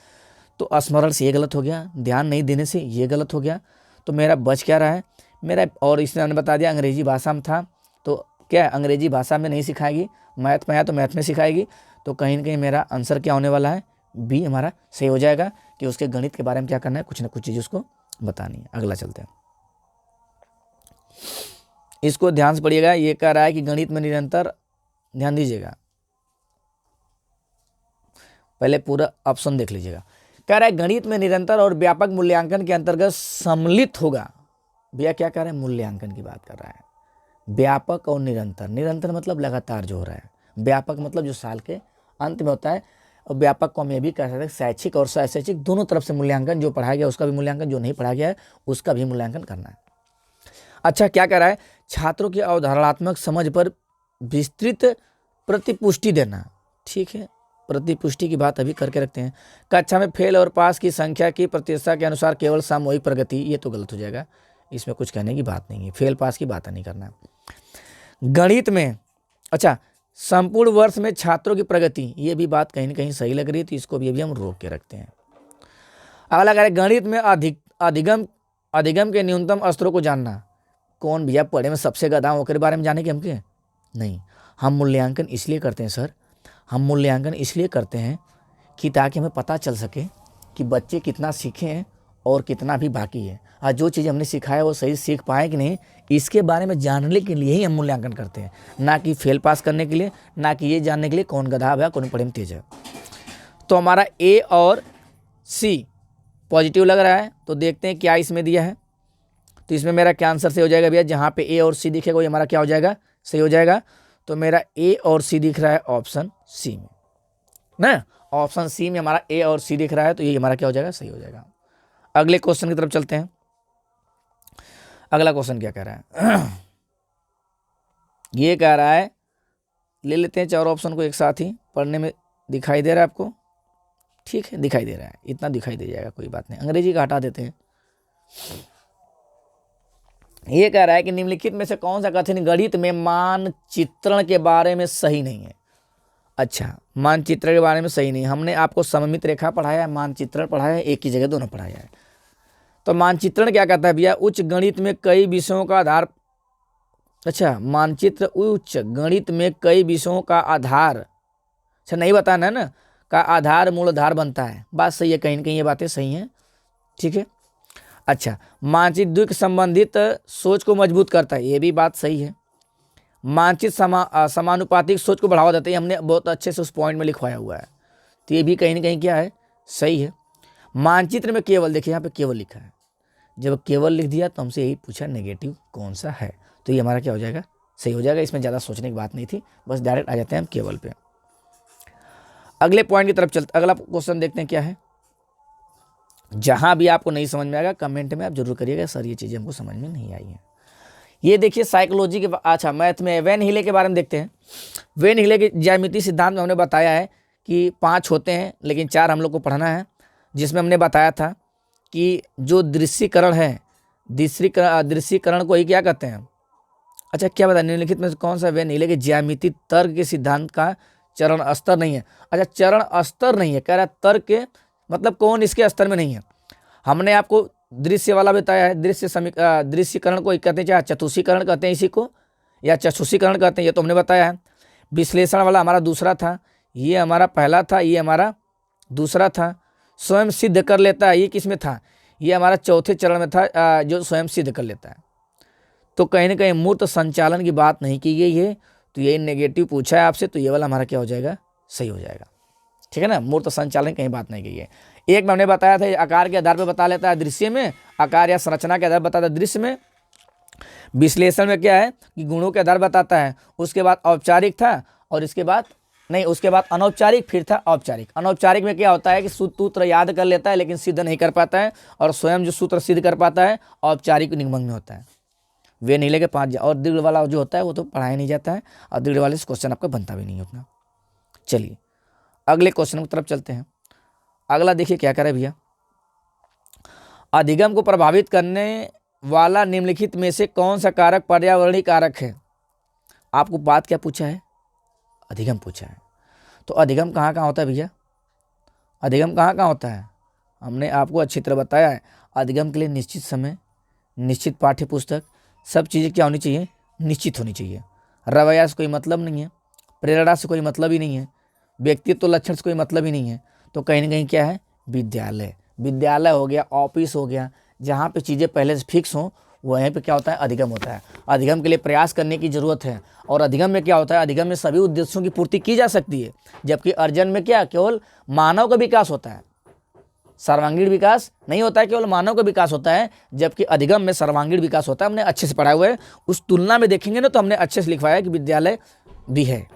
तो स्मरण से ये गलत हो गया, ध्यान नहीं देने से ये गलत हो गया। तो मेरा बच क्या रहा है मेरा, और इसने बता दिया अंग्रेजी भाषा में था, तो क्या अंग्रेजी भाषा में नहीं सिखाएगी, मैथ में आया तो मैथ में सिखाएगी। तो कहीं ना कहीं मेरा आंसर क्या होने वाला है, बी हमारा सही हो जाएगा, कि उसके गणित के बारे में क्या करना है, कुछ ना कुछ चीज़ उसको बतानी है। अगला चलते हैं, इसको ध्यान से पढ़िएगा। ये कह रहा है कि गणित में निरंतर, ध्यान दीजिएगा, पहले पूरा ऑप्शन देख लीजिएगा। कह रहा है गणित में निरंतर और व्यापक मूल्यांकन के अंतर्गत सम्मिलित होगा। भैया क्या कह रहा है, मूल्यांकन की बात कर रहा है। व्यापक और निरंतर, निरंतर मतलब लगातार जो हो रहा है, व्यापक मतलब जो साल के अंत में होता है, और व्यापक को हम ये भी कह सकते हैं शैक्षिक और शैक्षिक दोनों तरफ से मूल्यांकन, जो पढ़ाया गया उसका भी मूल्यांकन, जो नहीं पढ़ाया गया है उसका भी मूल्यांकन करना है। अच्छा, क्या कह रहा है, छात्रों की अवधारणात्मक समझ पर विस्तृत प्रतिपुष्टि देना। ठीक है, प्रतिपुष्टि की बात अभी करके रखते हैं। कक्षा में फेल और पास की संख्या की प्रतिशत के अनुसार केवल सामूहिक प्रगति, ये तो गलत हो जाएगा, इसमें कुछ कहने की बात नहीं है, फेल पास की बात नहीं करना। गणित में अच्छा, संपूर्ण वर्ष में छात्रों की प्रगति, ये भी बात कहीं ना कहीं सही लग रही है, तो इसको भी अभी हम रोक के रखते हैं। अगला कह रहे गणित में अधिगम के न्यूनतम स्तरों को जानना। कौन भैया पढ़े में सबसे गधा होकर बारे में जाने के हमके नहीं, हम मूल्यांकन इसलिए करते हैं सर, हम मूल्यांकन इसलिए करते हैं कि ताकि हमें पता चल सके कि बच्चे कितना सीखे हैं और कितना भी बाकी है, और जो चीज़ हमने सिखाया वो सही सीख पाए कि नहीं, इसके बारे में जानने के लिए ही हम मूल्यांकन करते हैं, ना कि फेल पास करने के लिए, ना कि ये जानने के लिए कौन गधा है कौन पढ़े में तेज है। तो हमारा ए और सी पॉजिटिव लग रहा है, तो देखते हैं क्या इसमें दिया है। तो इसमें मेरा क्या आंसर सही हो जाएगा भैया, जहाँ पे ए और सी दिखेगा वो हमारा क्या हो जाएगा, सही हो जाएगा। तो मेरा ए और सी दिख रहा है ऑप्शन सी में ना, ऑप्शन सी में हमारा ए और सी दिख रहा है, तो ये हमारा क्या हो जाएगा, सही हो जाएगा। अगले क्वेश्चन की तरफ चलते हैं। अगला क्वेश्चन क्या कह रहा है ये कह रहा है, ले लेते हैं चार ऑप्शन को एक साथ ही, पढ़ने में दिखाई दे रहा है आपको, ठीक है दिखाई दे रहा है, इतना दिखाई दे जाएगा, कोई बात नहीं, अंग्रेजी का हटा देते हैं। ये कह रहा है कि निम्नलिखित में से कौन सा कथन गणित में मानचित्रण के बारे में सही नहीं है। अच्छा, मानचित्र के बारे में सही नहीं, हमने आपको सममित रेखा पढ़ाया है, मानचित्रण पढ़ाया है, एक ही जगह दोनों पढ़ाया है। तो मानचित्रण क्या कहता है भैया, उच्च गणित में कई विषयों का आधार, अच्छा मानचित्र उच्च गणित में कई विषयों का आधार, अच्छा नहीं बताना ना, का आधार मूलाधार बनता है, बात सही है, कहीं ना कहीं ये बातें सही हैं, ठीक है। अच्छा, मानचित्र द्विक संबंधित सोच को मजबूत करता है, ये भी बात सही है। मानचित्र समानुपातिक सोच को बढ़ावा देता है, हमने बहुत अच्छे से उस पॉइंट में लिखवाया हुआ है, तो ये भी कहीं ना कहीं क्या है, सही है। मानचित्र में केवल, देखिए यहाँ पे केवल लिखा है, जब केवल लिख दिया तो हमसे यही पूछा नेगेटिव कौन सा है, तो ये हमारा क्या हो जाएगा, सही हो जाएगा, इसमें ज़्यादा सोचने की बात नहीं थी, बस डायरेक्ट आ जाते हैं हम केवल पे। अगले पॉइंट की तरफ चलते, अगला क्वेश्चन देखते हैं क्या है। जहां भी आपको नहीं समझ में आएगा कमेंट में आप जरूर करिएगा, सर ये चीज़ें हमको समझ में नहीं आई हैं। ये देखिए साइकोलॉजी के, अच्छा मैथ में वेन हिले के बारे में देखते हैं। वेन हिले के ज्यामिति सिद्धांत में हमने बताया है कि 5 होते हैं, लेकिन 4 हम लोग को पढ़ना है, जिसमें हमने बताया था कि जो दृश्यीकरण है, दृश्यीकरण को ही क्या कहते हैं। अच्छा क्या बता, निम्नलिखित में कौन सा वेन हिले के ज्यामिति तर्क के सिद्धांत का चरण स्तर नहीं है। अच्छा चरण स्तर नहीं है, कह रहा है तर्क के मतलब कौन इसके स्तर में नहीं है। हमने आपको दृश्य वाला बताया है, दृश्यकरण को कहते हैं, चाहे चतुष्कीकरण कहते हैं इसी को, या चक्षुषीकरण कहते हैं, ये तो हमने बताया है। विश्लेषण वाला हमारा दूसरा था, ये हमारा पहला था, ये हमारा दूसरा था। स्वयं सिद्ध कर लेता है, ये किस में था, ये हमारा चौथे चरण में था, जो स्वयं सिद्ध कर लेता है। तो कहीं ना कहीं मूर्त संचालन की बात नहीं की गई है, तो यही नेगेटिव पूछा है आपसे, तो ये वाला हमारा क्या हो जाएगा, सही हो जाएगा, ठीक है ना। मूर्त संचालन कहीं बात नहीं की है। एक में हमने बताया था आकार के आधार पर बता लेता है, दृश्य में आकार या संरचना के आधार पर बताता है दृश्य में। विश्लेषण में क्या है कि गुणों के आधार बताता है, उसके बाद औपचारिक था, और इसके बाद नहीं, उसके बाद अनौपचारिक, फिर था औपचारिक। अनौपचारिक में क्या होता है कि सूत्र याद कर लेता है लेकिन सिद्ध नहीं कर पाता है, और स्वयं जो सूत्र सिद्ध कर पाता है औपचारिक निगमन में होता है। वे नीले के 5, और दृढ़ वाला जो होता है वो तो पढ़ाया नहीं जाता है, और दृढ़ वाले से क्वेश्चन आपका बनता भी नहीं उतना। चलिए अगले क्वेश्चन की तरफ चलते हैं। अगला देखिए क्या करे भैया, अधिगम को प्रभावित करने वाला निम्नलिखित में से कौन सा कारक पर्यावरणीय कारक है। आपको बात क्या पूछा है, अधिगम पूछा है। तो अधिगम कहाँ कहाँ होता है भैया, अधिगम कहाँ कहाँ होता है, हमने आपको अच्छी तरह बताया है। अधिगम के लिए निश्चित समय, निश्चित पाठ्य पुस्तक, सब चीज़ें क्या होनी चाहिए, निश्चित होनी चाहिए। रवैया से कोई मतलब नहीं है, प्रेरणा से कोई मतलब ही नहीं है, व्यक्तित्व लक्षण से कोई मतलब ही नहीं है। तो कहीं ना कहीं क्या है, विद्यालय, विद्यालय हो गया, ऑफिस हो गया, जहाँ पे चीज़ें पहले से फिक्स हों वहीं पे क्या होता है, अधिगम होता है। अधिगम के लिए प्रयास करने की ज़रूरत है। और अधिगम में क्या होता है, अधिगम में सभी उद्देश्यों की पूर्ति की जा सकती है, जबकि अर्जन में क्या केवल मानव का विकास होता है, सर्वांगीण विकास नहीं होता है, केवल मानव का विकास होता है, जबकि अधिगम में सर्वांगीण विकास होता है। हमने अच्छे से पढ़ा हुआ है, उस तुलना में देखेंगे ना तो हमने अच्छे से लिखवाया है कि विद्यालय भी है।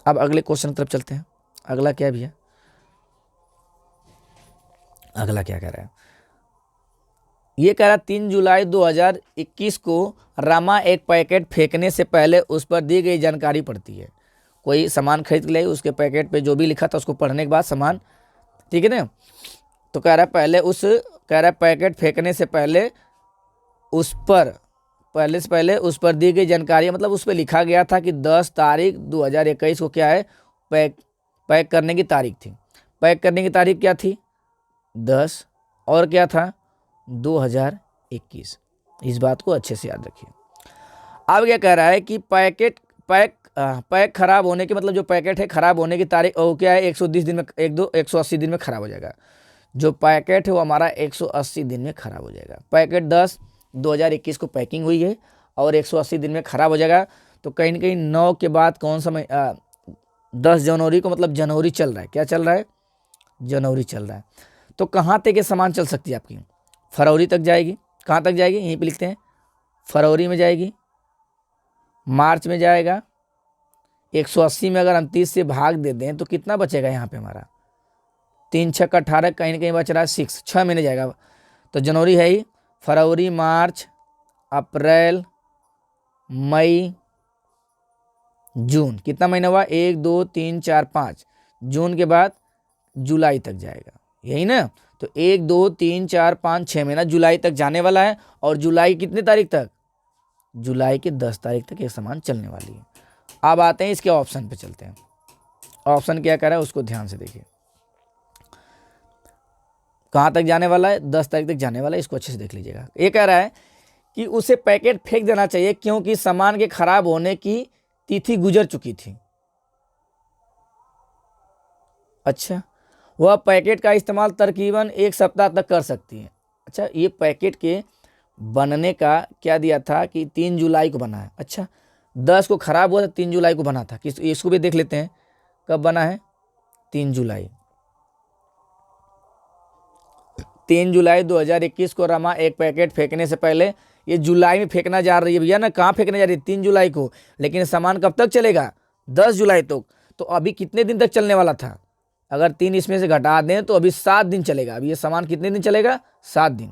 अब अगले क्वेश्चन की तरफ चलते हैं। अगला क्या है भैया, अगला क्या कह रहा है, ये कह रहा है 3 जुलाई 2021 को रामा एक पैकेट फेंकने से पहले उस पर दी गई जानकारी पड़ती है। कोई सामान खरीद ले, उसके पैकेट पे जो भी लिखा था उसको पढ़ने के बाद सामान, ठीक है ना। तो कह रहा है पहले उस, कह रहा है पैकेट फेंकने से पहले उस पर, पहले से पहले उस पर दी गई जानकारी, मतलब उस पर लिखा गया था कि 10 तारीख 2021 को क्या है, पैक करने की तारीख थी। पैक करने की तारीख क्या थी, 10, और क्या था, 2021। इस बात को अच्छे से याद रखिए। अब क्या कह रहा है कि पैक खराब होने की, मतलब जो पैकेट है खराब होने की तारीख वो क्या है, 120 दिन में, 180 दिन में खराब हो जाएगा। जो पैकेट है वो हमारा 180 दिन में खराब हो जाएगा। पैकेट 10/2021 को पैकिंग हुई है और 180 दिन में खराब हो जाएगा। तो कहीं ना कहीं 9 के बाद कौन सा 10 जनवरी को, मतलब जनवरी चल रहा है, क्या चल रहा है, जनवरी चल रहा है। तो कहाँ तक ये सामान चल सकती है आपकी, फरवरी तक जाएगी। कहाँ तक जाएगी, यहीं पे लिखते हैं, फरवरी में जाएगी, मार्च में जाएगा। 180 में अगर हम 30 से भाग दे दें तो कितना बचेगा यहाँ पे हमारा, 3 6 18, कहीं ना कहीं बच रहा है 6 महीने जाएगा। तो जनवरी है ही, फरवरी, मार्च, अप्रैल, मई, जून, कितना महीना हुआ, 1 2 3 4 5। जून के बाद जुलाई तक जाएगा, यही ना। तो 1 2 3 4 5 6 महीना जुलाई तक जाने वाला है। और जुलाई कितनी तारीख तक, जुलाई के 10 तारीख तक ये सामान चलने वाली है। अब आते हैं इसके ऑप्शन पे, चलते हैं। ऑप्शन क्या कर रहा है उसको ध्यान से देखिए, कहाँ तक जाने वाला है, 10 तारीख तक जाने वाला है, इसको अच्छे से देख लीजिएगा। ये कह रहा है कि उसे पैकेट फेंक देना चाहिए क्योंकि सामान के खराब होने की तिथि गुजर चुकी थी। अच्छा, वह पैकेट का इस्तेमाल तकरीबन 1 सप्ताह तक कर सकती है। अच्छा, ये पैकेट के बनने का क्या दिया था कि 3 जुलाई को बना है। अच्छा, 10 को खराब हुआ था, 3 जुलाई को बना था। इसको भी देख लेते हैं कब बना है, 3 जुलाई। 3 जुलाई 2021 को रमा एक पैकेट फेंकने से पहले, ये जुलाई में फेंकना जा रही है भैया ना, कहाँ फेंकने जा रही है, 3 जुलाई को। लेकिन सामान कब तक चलेगा, 10 जुलाई तक। तो अभी कितने दिन तक चलने वाला था, अगर 3 इसमें से घटा दें तो अभी 7 दिन चलेगा। अभी ये सामान कितने दिन चलेगा, 7 दिन।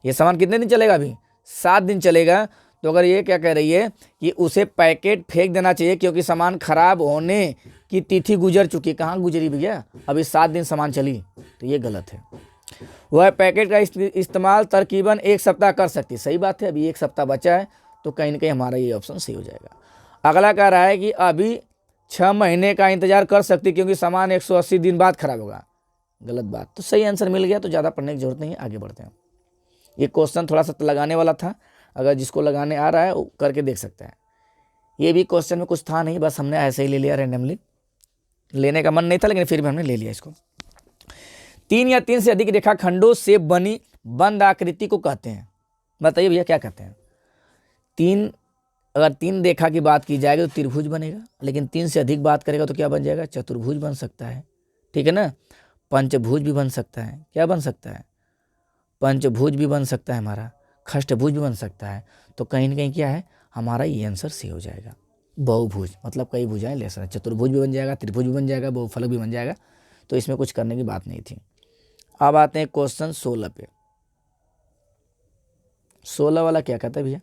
ये सामान कितने दिन चलेगा, अभी 7 दिन चलेगा। तो अगर ये क्या कह रही है कि उसे पैकेट फेंक देना चाहिए क्योंकि सामान खराब होने की तिथि गुजर चुकी है। कहाँ गुजरी भैया, अभी 7 दिन सामान चली, तो ये गलत है। वह पैकेट का इस्तेमाल तकरीबन 1 सप्ताह कर सकती है। सही बात है, अभी 1 सप्ताह बचा है, तो कहीं ना कहीं हमारा ये ऑप्शन सही हो जाएगा। अगला कह रहा है कि अभी 6 महीने का इंतजार कर सकती क्योंकि सामान 180 दिन बाद खराब होगा। गलत बात। तो सही आंसर मिल गया, तो ज़्यादा पढ़ने की जरूरत नहीं है, आगे बढ़ते हैं। ये क्वेश्चन थोड़ा सा लगाने वाला था, अगर जिसको लगाने आ रहा है वो करके देख सकता है। ये भी क्वेश्चन में कुछ था नहीं, बस हमने ऐसे ही ले लिया, रैंडमली लेने का मन नहीं था लेकिन फिर भी हमने ले लिया इसको। 3 या 3 से अधिक रेखाखंडों से बनी बंद आकृति को कहते हैं। बताइए भैया क्या कहते हैं। अगर 3 रेखा की बात की जाएगी तो त्रिभुज बनेगा, लेकिन 3 से अधिक बात करेगा तो क्या बन जाएगा, चतुर्भुज बन सकता है, ठीक है ना। पंचभुज भी बन सकता है, क्या बन सकता है, पंचभुज भी बन सकता है हमारा, खष्टभुज भी बन सकता है। तो कहीं ना कहीं क्या है, हमारा ये आंसर सही हो जाएगा। बहुभुज मतलब कई भुजाएं ले सकते, चतुर्भुज भी बन जाएगा, त्रिभुज भी बन जाएगा, बहुफलक भी बन जाएगा। तो इसमें कुछ करने की बात नहीं थी। अब आते हैं क्वेश्चन 16 पे। 16 वाला क्या कहता है भैया,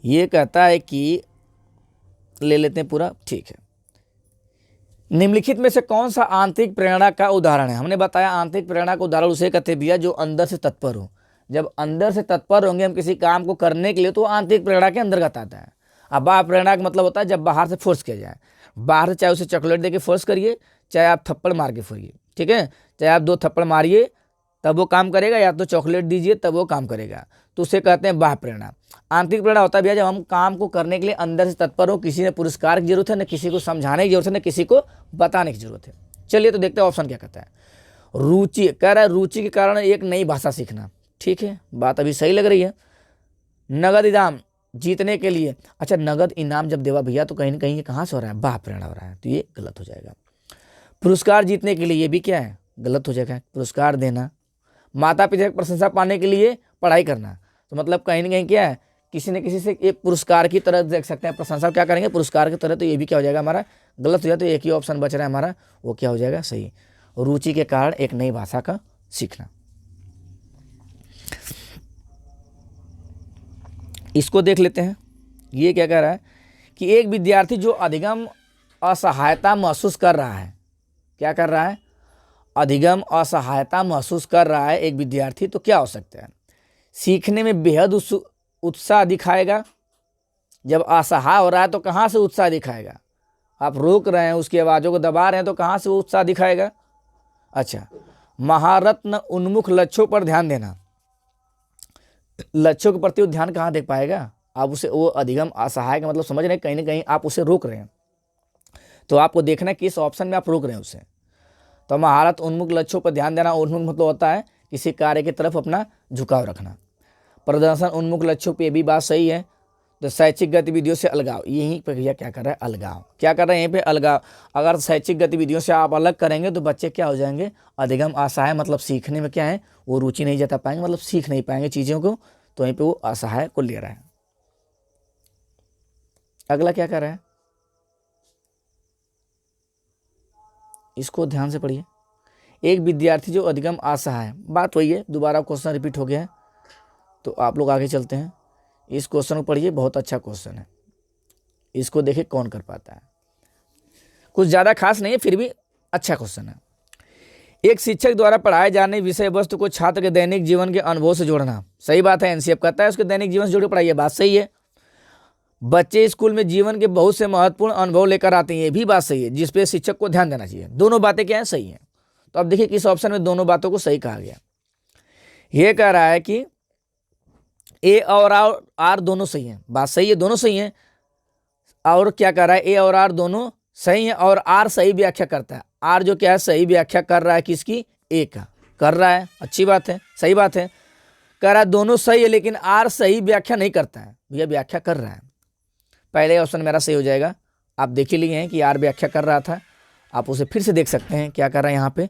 ये कहता है कि ले लेते हैं पूरा, ठीक है। निम्नलिखित में से कौन सा आंतरिक प्रेरणा का उदाहरण है। हमने बताया आंतरिक प्रेरणा का उदाहरण उसे कहते हैं भैया जो अंदर से तत्पर हो। जब अंदर से तत्पर होंगे हम किसी काम को करने के लिए, तो आंतरिक प्रेरणा के अंतर्गत आता है। अब बाह्य प्रेरणा का मतलब होता है जब बाहर से फोर्स किया जाए। बाहर से चाहे उसे चॉकलेट दे के फोर्स करिए, चाहे आप थप्पड़ मार के फोड़िए, ठीक है, चाहे आप 2 थप्पड़ मारिए तब वो काम करेगा, या तो चॉकलेट दीजिए तब वो काम करेगा, तो उसे कहते हैं बाह्य प्रेरणा। आंतरिक प्रेरणा होता है भैया जब हम काम को करने के लिए अंदर से तत्पर हो, किसी ने पुरस्कार की जरूरत है, न किसी को समझाने की जरूरत है, न किसी को बताने की जरूरत है। चलिए तो देखते हैं ऑप्शन क्या कहता है। रुचि कह रहा है, रुचि के कारण एक नई भाषा सीखना, ठीक है, बात अभी सही लग रही है। नगद इनाम जीतने के लिए, अच्छा नगद इनाम जब देवा भैया तो कहीं ना कहीं कहाँ से हो रहा है, बाह्य प्रेरणा हो रहा है, तो ये गलत हो जाएगा। पुरस्कार जीतने के लिए, ये भी क्या है, गलत हो जाएगा। पुरस्कार देना, माता पिता की प्रशंसा पाने के लिए पढ़ाई करना, तो मतलब कहीं ना कहीं क्या है, किसी न किसी से एक पुरस्कार की तरह देख सकते हैं, प्रशंसा क्या करेंगे, पुरस्कार की तरह, तो ये भी क्या हो जाएगा हमारा गलत हो जाए तो एक ही ऑप्शन बच रहा है हमारा, वो क्या हो जाएगा, सही। रुचि के कारण एक नई भाषा का सीखना। इसको देख लेते हैं, ये क्या कह रहा है कि एक विद्यार्थी जो अधिगम असहायता महसूस कर रहा है, क्या कर रहा है, अधिगम असहायता महसूस कर रहा है एक विद्यार्थी, तो क्या हो सकता है, सीखने में बेहद उत्साह दिखाएगा। जब असहाय हो रहा है तो कहाँ से उत्साह दिखाएगा, आप रोक रहे हैं, उसकी आवाज़ों को दबा रहे हैं, तो कहाँ से वो उत्साह दिखाएगा। अच्छा, महारत्न उन्मुख लक्ष्यों पर ध्यान देना, लक्ष्यों के प्रति ध्यान कहाँ दे पाएगा आप उसे, वो अधिगम असहाय का मतलब समझ रहे हैं, कहीं ना कहीं आप उसे रोक रहे हैं, तो आपको देखना है कि इस ऑप्शन में आप रोक रहे हैं उसे। तो महारत उन्मुख लक्ष्यों पर ध्यान देना, उन्मुख मतलब होता है किसी कार्य की तरफ अपना झुकाव रखना। प्रदर्शन उन्मुख लक्ष्यों पर, भी बात सही है। तो शैक्षिक गतिविधियों से अलगाव, यही प्रक्रिया क्या कर रहा है, अलगाव, क्या कर रहे हैं यहीं पे, अलगाव। अगर शैक्षिक गतिविधियों से आप अलग करेंगे तो बच्चे क्या हो जाएंगे, अधिगम असहाय, मतलब सीखने में क्या है, वो रुचि नहीं जता पाएंगे, मतलब सीख नहीं पाएंगे चीज़ों को, तो वहीं पे वो असहाय को ले रहा है। अगला क्या कर रहा है, इसको ध्यान से पढ़िए। एक विद्यार्थी जो अधिगम असहाय, बात वही है, दोबारा क्वेश्चन रिपीट हो गया है, तो आप लोग आगे चलते हैं। इस क्वेश्चन को पढ़िए, बहुत अच्छा क्वेश्चन है, इसको देखिए कौन कर पाता है। कुछ ज़्यादा खास नहीं है, फिर भी अच्छा क्वेश्चन है। एक शिक्षक द्वारा पढ़ाए जाने विषय वस्तु को छात्र के दैनिक जीवन के अनुभव से जोड़ना, सही बात है। एनसीएफ कहता है उसके दैनिक जीवन से जोड़ के पढ़ाइए, बात सही है। बच्चे स्कूल में जीवन के बहुत से महत्वपूर्ण अनुभव लेकर आते हैं, ये भी बात सही है, जिसपे शिक्षक को ध्यान देना चाहिए। दोनों बातें क्या है, सही है। तो अब देखिए किस ऑप्शन में दोनों बातों को सही कहा गया। ये कह रहा है कि ए और आर दोनों सही हैं, बात सही है, दोनों सही हैं। और क्या कर रहा है, ए और आर दोनों सही हैं, और आर सही व्याख्या करता है। आर जो क्या है, सही व्याख्या कर रहा है, किसकी, ए का कर रहा है, अच्छी बात है, सही बात है। कह रहा है दोनों सही है, लेकिन आर सही व्याख्या नहीं करता है, भैया व्याख्या कर रहा है। पहले ऑप्शन मेरा सही हो जाएगा, आप देख ही लिए हैं कि आर व्याख्या कर रहा था, आप उसे फिर से देख सकते हैं। क्या कर रहा है यहाँ पे,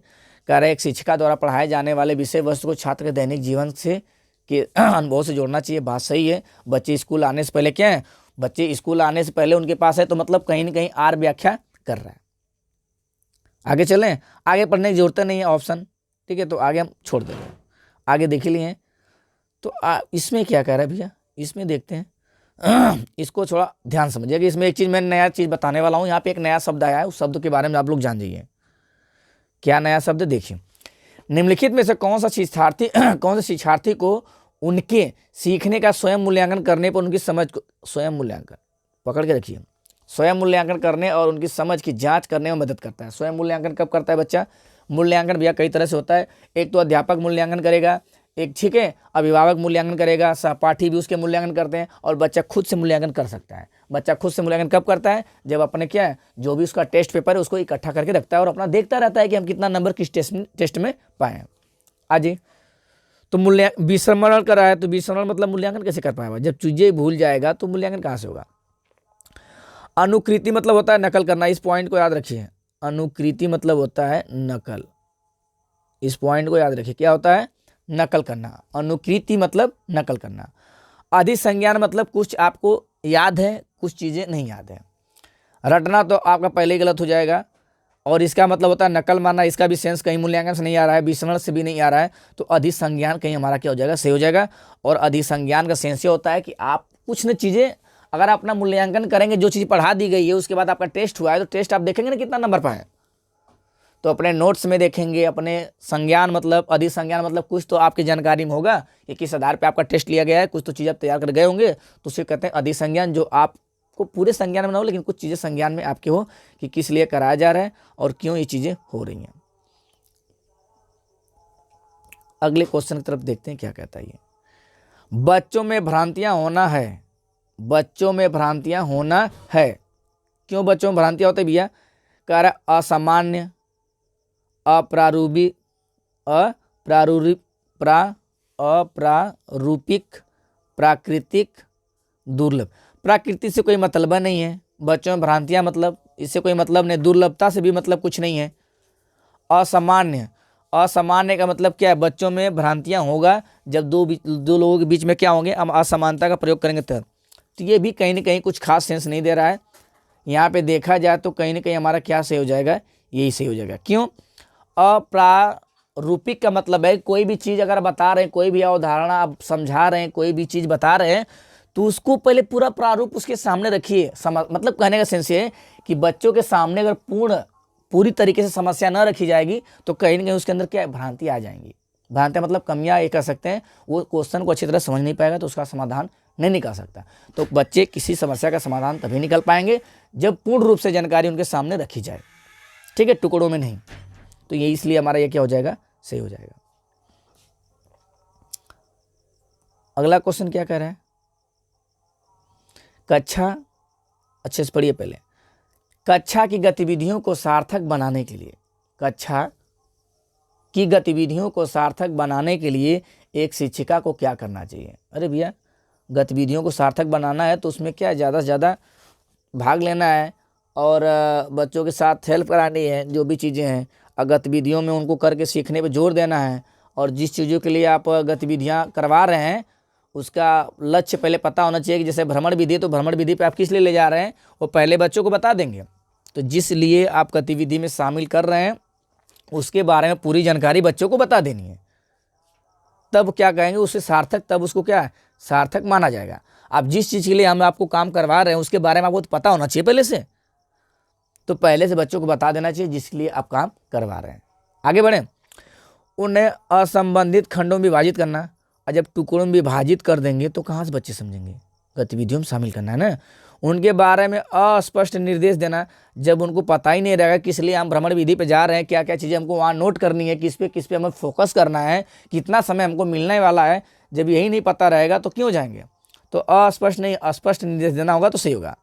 कह रहा है एक शिक्षिका द्वारा पढ़ाए जाने वाले विषय वस्तु को छात्र के दैनिक जीवन से के अनुभव से जोड़ना चाहिए, बात सही है। बच्चे स्कूल आने से पहले क्या है, बच्चे स्कूल आने से पहले उनके पास है, तो मतलब कहीं ना कहीं आर व्याख्या कर रहा है। आगे चलें, आगे पढ़ने की जरूरत नहीं है ऑप्शन, ठीक है, तो आगे हम छोड़ देंगे, आगे देख लिए। तो इसमें क्या कह रहा है भैया, इसमें देखते हैं, इसको थोड़ा ध्यान समझिए कि इसमें एक चीज़ मैं नया चीज़ बताने वाला हूँ। यहाँ पे एक नया शब्द आया है, उस शब्द के बारे में आप लोग जान जाइए। क्या नया शब्द, देखिए, निम्नलिखित में से कौन सा शिक्षार्थी को उनके सीखने का स्वयं मूल्यांकन करने पर उनकी समझ को, स्वयं मूल्यांकन पकड़ के रखिए, स्वयं मूल्यांकन करने और उनकी समझ की जांच करने में मदद करता है। स्वयं मूल्यांकन कब करता है बच्चा, मूल्यांकन भैया कई तरह से होता है। एक तो अध्यापक मूल्यांकन करेगा, एक ठीक है अभिभावक मूल्यांकन करेगा, सहपाठी भी उसके मूल्यांकन करते हैं, और बच्चा खुद से मूल्यांकन कर सकता है। बच्चा खुद से मूल्यांकन कब करता है, जब अपने क्या है, जो भी उसका टेस्ट पेपर है उसको इकट्ठा करके रखता है और अपना देखता रहता है कि हम कितना नंबर किस टेस्ट में पाए। आज तो विस्मरण कर रहा है, तो विस्मरण मतलब मूल्यांकन कैसे कर पाएगा, जब चीजें भूल जाएगा तो मूल्यांकन कहाँ से होगा। अनुकृति मतलब होता है नकल करना, इस पॉइंट को याद रखिए। अनुकृति मतलब होता है नकल, इस पॉइंट को याद रखिए, क्या होता है, नकल करना। अनुकृति मतलब नकल करना। अधिसंज्ञान मतलब कुछ आपको याद है, कुछ चीजें नहीं याद है। रटना तो आपका पहले ही गलत हो जाएगा, और इसका मतलब होता है नकल मारना, इसका भी सेंस कहीं मूल्यांकन से नहीं आ रहा है, विस्मरण से भी नहीं आ रहा है, तो अधिसंज्ञान कहीं हमारा क्या हो जाएगा, सही हो जाएगा। और अधिसंज्ञान का सेंस ये होता है कि आप कुछ न चीजें अगर अपना मूल्यांकन करेंगे, जो चीज पढ़ा दी गई है उसके बाद आपका टेस्ट हुआ है, तो टेस्ट आप देखेंगे ना कितना नंबर पाए, तो अपने नोट्स में देखेंगे। अपने संज्ञान मतलब, अधिसंज्ञान मतलब कुछ तो आपकी जानकारी में होगा कि किस आधार पे आपका टेस्ट लिया गया है, कुछ तो चीज़ आप तैयार कर गए होंगे, तो उसे कहते हैं अधिसंज्ञान। जो आपको पूरे संज्ञान में ना हो, लेकिन कुछ चीज़ें संज्ञान में आपके हो कि किस लिए कराया जा रहा है और क्यों ये चीज़ें हो रही हैं। अगले क्वेश्चन की तरफ देखते हैं क्या कहता है ये। बच्चों में भ्रांतियां होना है, बच्चों में भ्रांतियां होना है। क्यों बच्चों में भ्रांतियां होती भैया, कह रहा असामान्य, अप्रारूपिक, प्राकृतिक, दुर्लभ। प्रकृति से कोई मतलब नहीं है, बच्चों में भ्रांतियां मतलब इससे कोई मतलब नहीं, दुर्लभता से भी मतलब कुछ नहीं है। असामान्य, असामान्य का मतलब क्या है, बच्चों में भ्रांतियां होगा जब दो लोगों के बीच में क्या होंगे, हम असमानता का प्रयोग करेंगे तब। तो ये भी कहीं ना कहीं कुछ खास सेंस नहीं दे रहा है। यहाँ पे देखा जाए तो कहीं ना कहीं हमारा क्या सही हो जाएगा, यही सही हो जाएगा। क्यों? अप्रारूपिक का मतलब है कोई भी चीज़ अगर बता रहे हैं, कोई भी अवधारणा आप समझा रहे हैं, कोई भी चीज़ बता रहे हैं, तो उसको पहले पूरा प्रारूप उसके सामने रखिए। मतलब कहने का सेंस ये है कि बच्चों के सामने अगर पूरी तरीके से समस्या न रखी जाएगी तो कहीं ना कहीं उसके अंदर क्या भ्रांति आ जाएंगी। भ्रांति मतलब कमियां ये कह सकते हैं, वो क्वेश्चन को अच्छी तरह समझ नहीं पाएगा तो उसका समाधान नहीं निकाल सकता। तो बच्चे किसी समस्या का समाधान तभी निकाल पाएंगे जब पूर्ण रूप से जानकारी उनके सामने रखी जाए, ठीक है, टुकड़ों में नहीं। तो ये इसलिए हमारा ये क्या हो जाएगा, सही हो जाएगा। अगला क्वेश्चन क्या कह रहा है, कक्षा, अच्छे से पढ़िए पहले, कक्षा की गतिविधियों को सार्थक बनाने के लिए, कक्षा की गतिविधियों को सार्थक बनाने के लिए एक शिक्षिका को क्या करना चाहिए। अरे भैया, गतिविधियों को सार्थक बनाना है तो उसमें क्या ज़्यादा से ज़्यादा भाग लेना है और बच्चों के साथ हेल्प करानी है, जो भी चीज़ें हैं गतिविधियों में उनको करके सीखने पे जोर देना है। और जिस चीज़ों के लिए आप गतिविधियाँ करवा रहे हैं उसका लक्ष्य पहले पता होना चाहिए कि जैसे भ्रमण विधि, तो भ्रमण विधि पे आप किस लिए ले जा रहे हैं वो पहले बच्चों को बता देंगे। तो जिस लिए आप गतिविधि में शामिल कर रहे हैं उसके बारे में पूरी जानकारी बच्चों को बता देनी है, तब क्या कहेंगे उसे सार्थक, तब उसको क्या सार्थक माना जाएगा। आप जिस चीज़ के लिए हम आपको काम करवा रहे हैं उसके बारे में आपको तो पता होना चाहिए पहले से, तो पहले से बच्चों को बता देना चाहिए जिसके लिए आप काम करवा रहे हैं। आगे बढ़ें, उन्हें असंबंधित खंडों में विभाजित करना, और जब टुकड़ों में विभाजित कर देंगे तो कहाँ से बच्चे समझेंगे, गतिविधियों में शामिल करना है ना। उनके बारे में अस्पष्ट निर्देश देना, जब उनको पता ही नहीं रहेगा किस लिए हम भ्रमण विधि पे जा रहे हैं, क्या क्या चीज़ें हमको वहाँ नोट करनी है, किस पे हमें फोकस करना है, कितना समय हमको मिलने वाला है, जब यही नहीं पता रहेगा तो क्यों जाएंगे। तो अस्पष्ट नहीं, स्पष्ट निर्देश देना होगा तो सही होगा।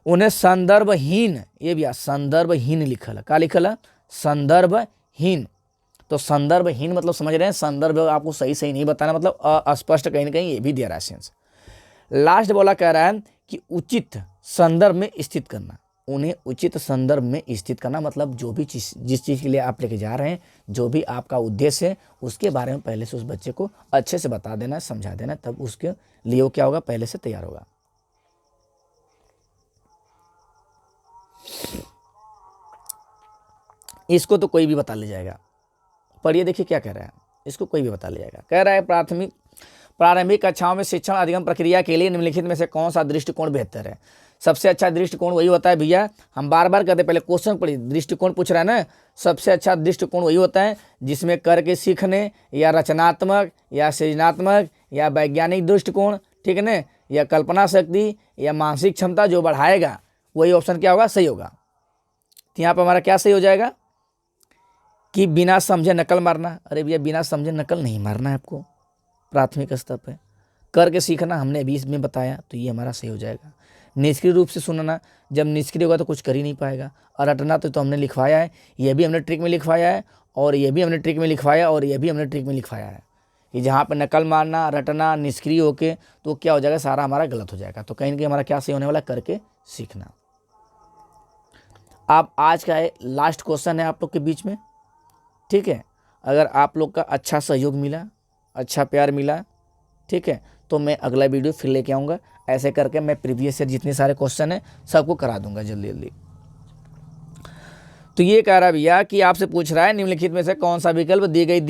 उन्हें संदर्भहीन, ये भी संदर्भहीन लिखल है, क्या लिखल है, संदर्भहीन। तो संदर्भहीन मतलब समझ रहे हैं, संदर्भ आपको सही सही नहीं बताना, मतलब अस्पष्ट कहीं ना कहीं ये भी दे रहा है सेंस। लास्ट बोला कह रहा है कि उचित संदर्भ में स्थित करना, उन्हें उचित संदर्भ में स्थित करना, मतलब जो भी चीज़, जिस चीज़ के लिए आप लेके जा रहे हैं, जो भी आपका उद्देश्य है उसके बारे में पहले से उस बच्चे को अच्छे से बता देना, समझा देना, तब उसके लिए वो क्या होगा, पहले से तैयार होगा। इसको तो कोई भी बता ले जाएगा, पढ़िए देखिए क्या कह रहा है, इसको कोई भी बता ले जाएगा। कह रहा है प्रारंभिक कक्षाओं में शिक्षण अधिगम प्रक्रिया के लिए निम्नलिखित में से कौन सा दृष्टिकोण बेहतर है। सबसे अच्छा दृष्टिकोण वही होता है भैया, हम बार बार कहते, पहले क्वेश्चन पढ़िए, दृष्टिकोण पूछ रहा है ना, सबसे अच्छा दृष्टिकोण वही होता है जिसमें करके सीखने या रचनात्मक या सृजनात्मक या वैज्ञानिक दृष्टिकोण, ठीक है ना, या कल्पना शक्ति या मानसिक क्षमता जो बढ़ाएगा, वही ऑप्शन क्या होगा, सही होगा। तो यहाँ पर हमारा क्या सही हो जाएगा कि बिना समझे नकल मारना। अरे भैया, बिना समझे नकल नहीं मारना है आपको, प्राथमिक स्तर पे करके सीखना हमने अभी इसमें बताया, तो ये हमारा सही हो जाएगा। निष्क्रिय रूप से सुनना, जब निष्क्रिय होगा तो कुछ कर ही नहीं पाएगा। और रटना तो हमने लिखवाया है, ये भी हमने ट्रिक में लिखवाया है, और ये भी हमने ट्रिक में लिखवाया, और ये भी हमने ट्रिक में लिखवाया है कि जहाँ पर नकल मारना, रटना, निष्क्रिय होके, तो क्या हो जाएगा, सारा हमारा गलत हो जाएगा। तो कहीं ना कहीं हमारा क्या सही होने वाला, करके सीखना। आप आज का लास्ट क्वेश्चन है आप लोग के बीच में, ठीक है। अगर आप लोग का अच्छा सहयोग मिला, अच्छा प्यार मिला, ठीक है, तो मैं अगला वीडियो फिर लेके आऊँगा। ऐसे करके मैं प्रीवियस ईयर जितने सारे क्वेश्चन हैं सबको करा दूंगा जल्दी जल्दी। तो ये कह रहा भैया कि आपसे पूछ रहा है निम्नलिखित में से कौन सा विकल्प दी गई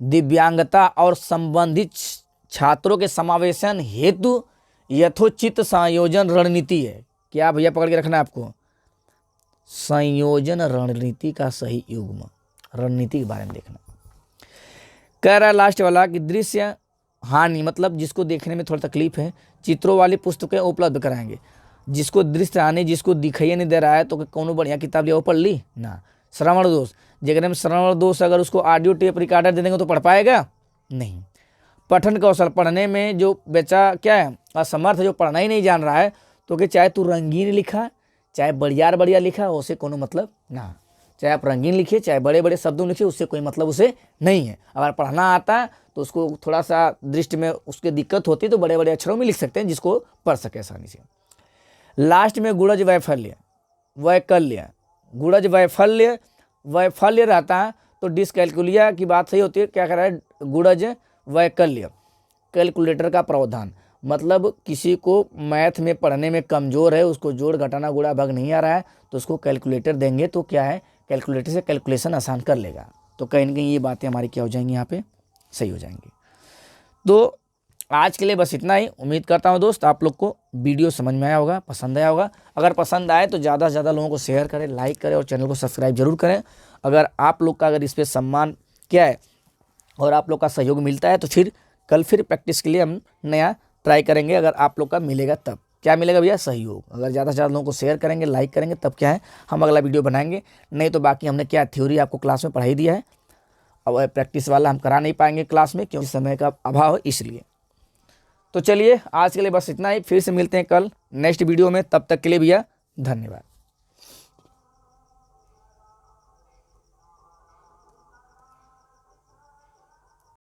दिव्यांगता और संबंधित छात्रों के समावेशन हेतु यथोचित संयोजन रणनीति है। क्या भैया पकड़ के रखना है आपको, संयोजन रणनीति का सही युग्म, रणनीति के बारे में देखना। कह रहा है लास्ट वाला कि दृश्य हानि, मतलब जिसको देखने में थोड़ा तकलीफ है, चित्रों वाली पुस्तकें उपलब्ध कराएंगे। जिसको दृश्य हानि, जिसको दिखाई नहीं दे रहा है, तो कौन बढ़िया किताब लिया वो पढ़ ली ना। श्रवण दोष, जगह में श्रवण दोष अगर उसको ऑडियो टेप रिकॉर्डर दे देंगे तो पढ़ पाएगा नहीं। पठन कौशल, पढ़ने में जो बच्चा क्या है असमर्थ, जो पढ़ना ही नहीं जान रहा है, तो कि चाहे तू रंगीन लिखा, चाहे बढ़िया लिखा, उससे कोनो मतलब ना। चाहे आप रंगीन लिखिए, चाहे बड़े बड़े शब्दों लिखिए, उससे कोई मतलब उसे नहीं है। अगर पढ़ना आता तो उसको थोड़ा सा दृष्टि में उसके दिक्कत होती तो बड़े बड़े अक्षरों में लिख सकते हैं, जिसको पढ़ सके आसानी से। लास्ट में गुणज वैफल्य, वैकल्य, गुणज वैफल्य रहता है तो डिसकैलकुलिया की बात सही होती है। क्या कर रहा है, गुणज वैकल्य, कैलकुलेटर का प्रावधान। मतलब किसी को मैथ में पढ़ने में कमज़ोर है, उसको जोड़ घटाना गुणा भाग नहीं आ रहा है, तो उसको कैलकुलेटर देंगे तो क्या है, कैलकुलेटर से कैलकुलेशन आसान कर लेगा। तो कहीं ना कहीं ये बातें हमारी क्या हो जाएंगी, यहाँ पे सही हो जाएंगी। तो आज के लिए बस इतना ही। उम्मीद करता हूँ दोस्त आप लोग को वीडियो समझ में आया होगा, पसंद आया होगा। अगर पसंद आए तो ज़्यादा से ज़्यादा लोगों को शेयर करें, लाइक करें और चैनल को सब्सक्राइब जरूर करें। अगर आप लोग का अगर इस पर सम्मान क्या है और आप लोग का सहयोग मिलता है तो फिर कल फिर प्रैक्टिस के लिए हम नया ट्राई करेंगे। अगर आप लोग का मिलेगा तब क्या मिलेगा भैया, सहयोग। अगर ज़्यादा से ज़्यादा लोगों को शेयर करेंगे, लाइक करेंगे, तब क्या है हम अगला वीडियो बनाएंगे। नहीं तो बाकी हमने क्या थ्योरी आपको क्लास में पढ़ाई दिया है, अब प्रैक्टिस वाला हम करा नहीं पाएंगे क्लास में क्योंकि समय का अभाव है इसलिए। तो चलिए आज के लिए बस इतना ही, फिर से मिलते हैं कल नेक्स्ट वीडियो में। तब तक के लिए भैया धन्यवाद।